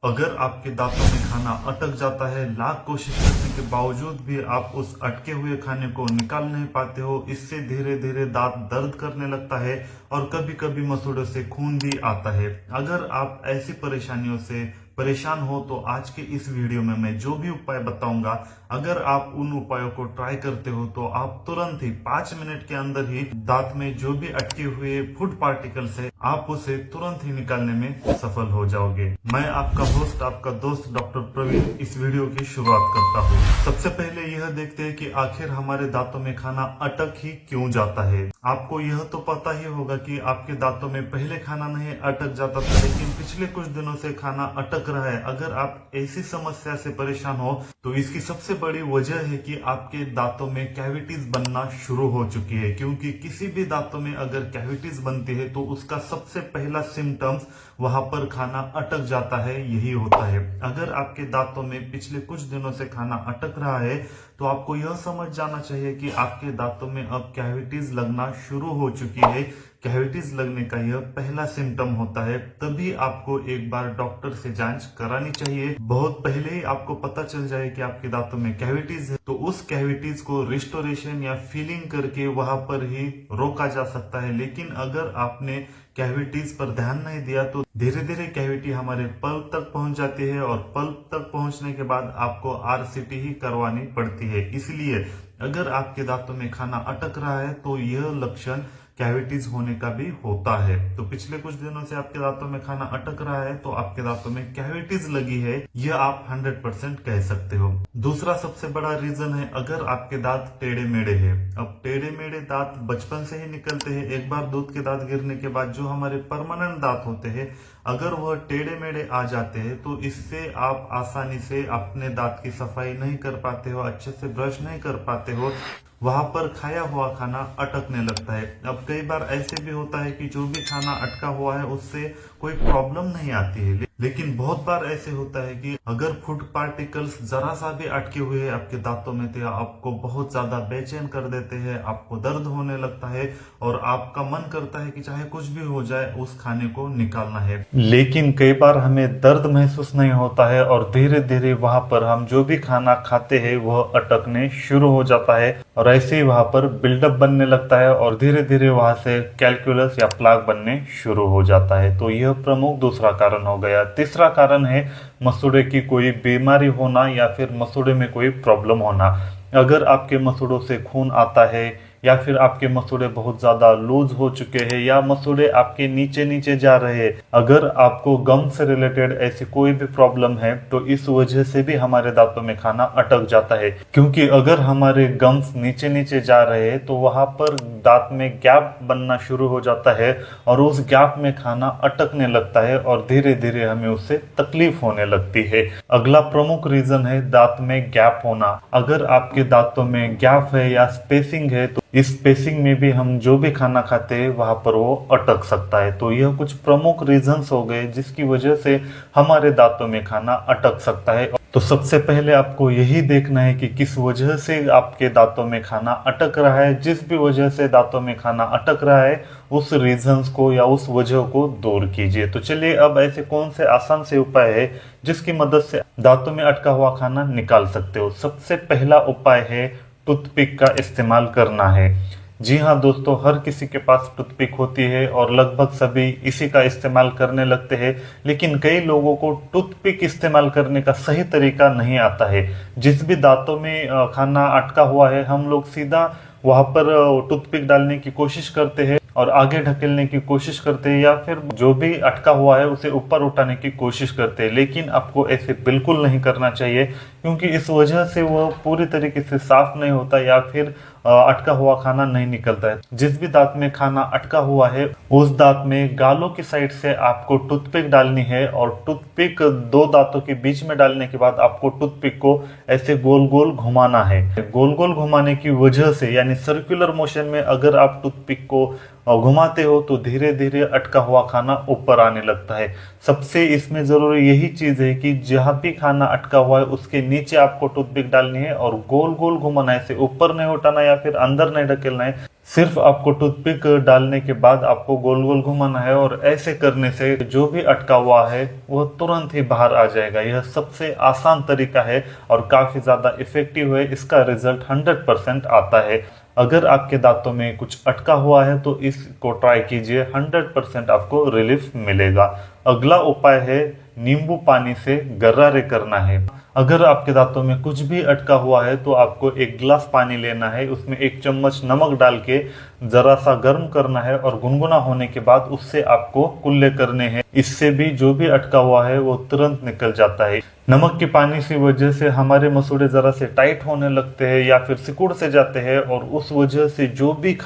अगर आपके दांतों में खाना अटक जाता है, लाख कोशिश करने के बावजूद भी आप उस अटके हुए खाने को निकाल नहीं पाते हो, इससे धीरे धीरे दांत दर्द करने लगता है और कभी कभी मसूड़ों से खून भी आता है। अगर आप ऐसी परेशानियों से परेशान हो तो आज के इस वीडियो में मैं जो भी उपाय बताऊंगा, अगर आप उन उपायों को ट्राई करते हो तो आप तुरंत ही 5 मिनट के अंदर ही दांत में जो भी अटके हुए फूड पार्टिकल्स है, आप उसे तुरंत ही निकालने में सफल हो जाओगे। मैं आपका होस्ट, आपका दोस्त डॉक्टर प्रवीण इस वीडियो की शुरुआत करता हूँ। सबसे पहले यह देखते हैं कि आखिर हमारे दांतों में खाना अटक ही क्यों जाता है। आपको यह तो पता ही होगा कि आपके दांतों में पहले खाना नहीं अटक जाता था, लेकिन पिछले कुछ दिनों से खाना अटक रहा है। अगर आप ऐसी समस्या से परेशान हो तो इसकी सबसे बड़ी वजह है कि आपके दांतों में कैविटीज बनना शुरू हो चुकी है, क्योंकि किसी भी दांतों में अगर कैविटीज बनती है तो उसका सबसे पहला सिम्टम्स वहां पर खाना अटक जाता है यही होता है। अगर आपके दांतों में पिछले कुछ दिनों से खाना अटक रहा है तो आपको यह समझ जाना चाहिए कि आपके दांतों में अब कैविटीज लगना शुरू हो चुकी है। कैविटीज लगने का यह पहला सिम्टम होता है, तभी आपको एक बार डॉक्टर से जांच करानी चाहिए। बहुत पहले ही आपको पता चल जाए कि आपके दांतों में कैविटीज है तो उस कैविटीज को रिस्टोरेशन या फिलिंग करके वहां पर ही रोका जा सकता है। लेकिन अगर आपने कैविटीज पर ध्यान नहीं दिया तो धीरे धीरे कैविटी हमारे पल्प तक पहुंच जाती है और पल्प तक पहुंचने के बाद आपको आरसीटी ही करवानी पड़ती है। इसलिए अगर आपके दांतों में खाना अटक रहा है तो यह लक्षण कैविटीज होने का भी होता है। तो पिछले कुछ दिनों से आपके दांतों में खाना अटक रहा है तो आपके दांतों में कैविटीज लगी है, यह आप 100% कह सकते हो। दूसरा सबसे बड़ा रीजन है अगर आपके दांत टेढ़े मेढ़े हैं। अब टेढ़े मेढ़े दांत बचपन से ही निकलते हैं। एक बार दूध के दांत गिरने के बाद जो हमारे परमानेंट दांत होते हैं, अगर वह टेढ़े मेढ़े आ जाते हैं तो इससे आप आसानी से अपने दांत की सफाई नहीं कर पाते हो, अच्छे से ब्रश नहीं कर पाते हो, वहां पर खाया हुआ खाना अटकने लगता है। अब कई बार ऐसे भी होता है कि जो भी खाना अटका हुआ है उससे कोई प्रॉब्लम नहीं आती है, लेकिन बहुत बार ऐसे होता है कि अगर फूड पार्टिकल्स जरा सा भी अटके हुए हैं आपके दांतों में तो आपको बहुत ज्यादा बेचैन कर देते हैं, आपको दर्द होने लगता है और आपका मन करता है कि चाहे कुछ भी हो जाए उस खाने को निकालना है। लेकिन कई बार हमें दर्द महसूस नहीं होता है और धीरे धीरे वहां पर हम जो भी खाना खाते हैं वह अटकने शुरू हो जाता है और ऐसे ही वहां पर बिल्डअप बनने लगता है और धीरे धीरे वहां से कैलकुलस या प्लाक बनने शुरू हो जाता है। तो यह प्रमुख दूसरा कारण हो गया। तीसरा कारण है मसूड़े की कोई बीमारी होना या फिर मसूड़े में कोई प्रॉब्लम होना। अगर आपके मसूड़ों से खून आता है या फिर आपके मसूड़े बहुत ज्यादा लूज हो चुके हैं या मसूड़े आपके नीचे नीचे जा रहे हैं, अगर आपको गम से रिलेटेड ऐसी कोई भी प्रॉब्लम है तो इस वजह से भी हमारे दांतों में खाना अटक जाता है। क्योंकि अगर हमारे गम्स नीचे नीचे जा रहे हैं तो वहां पर दांत में गैप बनना शुरू हो जाता है और उस गैप में खाना अटकने लगता है और धीरे धीरे हमें उससे तकलीफ होने लगती है। अगला प्रमुख रीजन है दांत में गैप होना। अगर आपके दांतों में गैप है या स्पेसिंग है तो इस स्पेसिंग में भी हम जो भी खाना खाते हैं वहां पर वो अटक सकता है। तो यह कुछ प्रमुख रीजंस हो गए जिसकी वजह से हमारे दांतों में खाना अटक सकता है। तो सबसे पहले आपको यही देखना है कि किस वजह से आपके दांतों में खाना अटक रहा है। जिस भी वजह से दांतों में खाना अटक रहा है उस रीजंस को या उस वजह को दूर कीजिए। तो चलिए अब ऐसे कौन से आसान से उपाय है जिसकी मदद से दांतों में अटका हुआ खाना निकाल सकते हो। सबसे पहला उपाय है टूथपिक का इस्तेमाल करना है। जी हाँ दोस्तों, हर किसी के पास टूथपिक होती है और लगभग सभी इसी का इस्तेमाल करने लगते हैं, लेकिन कई लोगों को टूथपिक इस्तेमाल करने का सही तरीका नहीं आता है। जिस भी दांतों में खाना अटका हुआ है हम लोग सीधा वहां पर टूथपिक डालने की कोशिश करते हैं और आगे ढकेलने की कोशिश करते हैं या फिर जो भी अटका हुआ है उसे ऊपर उठाने की कोशिश करते हैं। लेकिन आपको ऐसे बिल्कुल नहीं करना चाहिए, क्योंकि इस वजह से वह पूरी तरीके से साफ नहीं होता या फिर अटका हुआ खाना नहीं निकलता है। जिस भी दांत में खाना अटका हुआ है उस दांत में गालों की साइड से आपको टूथपिक डालनी है और टूथपिक दो दांतों के बीच में डालने के बाद आपको टूथपिक को ऐसे गोल गोल घुमाना है। गोल गोल घुमाने की वजह से यानी सर्कुलर मोशन में अगर आप टूथपिक को घुमाते हो तो धीरे धीरे अटका हुआ खाना ऊपर आने लगता है। सबसे इसमें जरूरी यही चीज है कि जहां भी खाना अटका हुआ है उसके नीचे आपको टूथपिक डालनी है और गोल गोल घुमाना है, इसे ऊपर नहीं उठाना या फिर अंदर नहीं ढकेलना है। सिर्फ आपको टूथपिक डालने के बाद आपको गोल गोल घुमाना है और ऐसे करने से जो भी अटका हुआ है वो तुरंत ही बाहर आ जाएगा। यह सबसे आसान तरीका है और काफी ज्यादा इफेक्टिव है। इसका रिजल्ट 100% आता है। अगर आपके दांतों में कुछ अटका हुआ है तो इसको ट्राई कीजिए, 100% आपको रिलीफ मिलेगा। अगला उपाय है नींबू पानी से गर्रारे करना है। अगर आपके दांतों में कुछ भी अटका हुआ है तो आपको एक गिलास पानी लेना है, उसमें 1 चम्मच नमक डाल के जरा सा गर्म करना है और गुनगुना होने के बाद उससे आपको कुल्ले करने हैं। इससे भी जो भी अटका हुआ है वो तुरंत निकल जाता है। नमक के पानी की वजह से हमारे मसूड़े जरा से टाइट होने लगते हैं या फिर सिकुड़ से जाते हैं और उस वजह से जो भी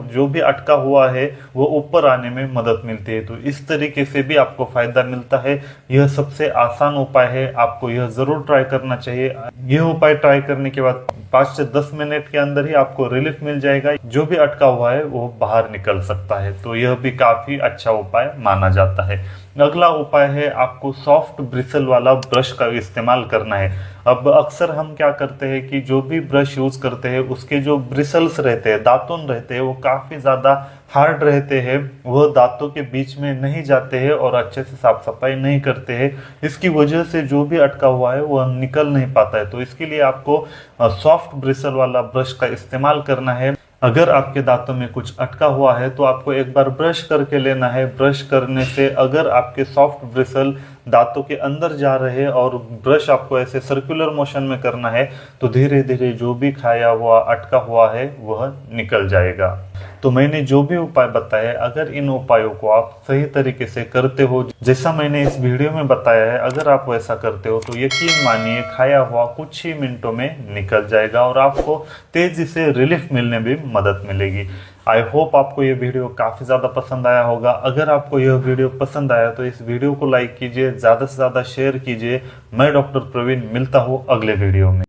जो भी अटका हुआ है वो ऊपर आने में मदद मिलती है। तो इस तरीके से भी आपको फायदा मिलता है। यह सबसे आसान उपाय है, आपको यह जरूर ट्राई करना चाहिए। यह उपाय ट्राई करने के बाद 5 से 10 मिनट के अंदर ही आपको रिलीफ मिल जाएगा। जो भी अटका हुआ है वो बाहर निकल सकता है। तो यह भी काफी अच्छा उपाय माना जाता है। अगला उपाय है आपको सॉफ्ट ब्रिसल वाला ब्रश का इस्तेमाल करना है। अब अक्सर हम क्या करते हैं कि जो भी ब्रश यूज करते हैं उसके जो ब्रिसल्स रहते हैं, दातुन रहते हैं, वो काफी ज्यादा हार्ड रहते हैं। वह दांतों के बीच में नहीं जाते हैं और अच्छे से साफ सफाई नहीं करते हैं। इसकी वजह से जो भी अटका हुआ है वह निकल नहीं पाता है। तो इसके लिए आपको सॉफ्ट ब्रिसल वाला ब्रश का इस्तेमाल करना है। अगर आपके दांतों में कुछ अटका हुआ है तो आपको एक बार ब्रश करके लेना है। ब्रश करने से अगर आपके सॉफ्ट ब्रिसल दांतों के अंदर जा रहे हैं और ब्रश आपको ऐसे सर्कुलर मोशन में करना है तो धीरे धीरे जो भी खाया हुआ अटका हुआ है वह निकल जाएगा। तो मैंने जो भी उपाय बताया, अगर इन उपायों को आप सही तरीके से करते हो जैसा मैंने इस वीडियो में बताया है, अगर आप वैसा करते हो तो यकीन मानिए खाया हुआ कुछ ही मिनटों में निकल जाएगा और आपको तेजी से रिलीफ मिलने भी मदद मिलेगी। आई होप आपको ये वीडियो काफ़ी ज़्यादा पसंद आया होगा। अगर आपको यह वीडियो पसंद आया तो इस वीडियो को लाइक कीजिए, ज़्यादा से ज़्यादा शेयर कीजिए। मैं डॉक्टर प्रवीण मिलता हूँ अगले वीडियो में।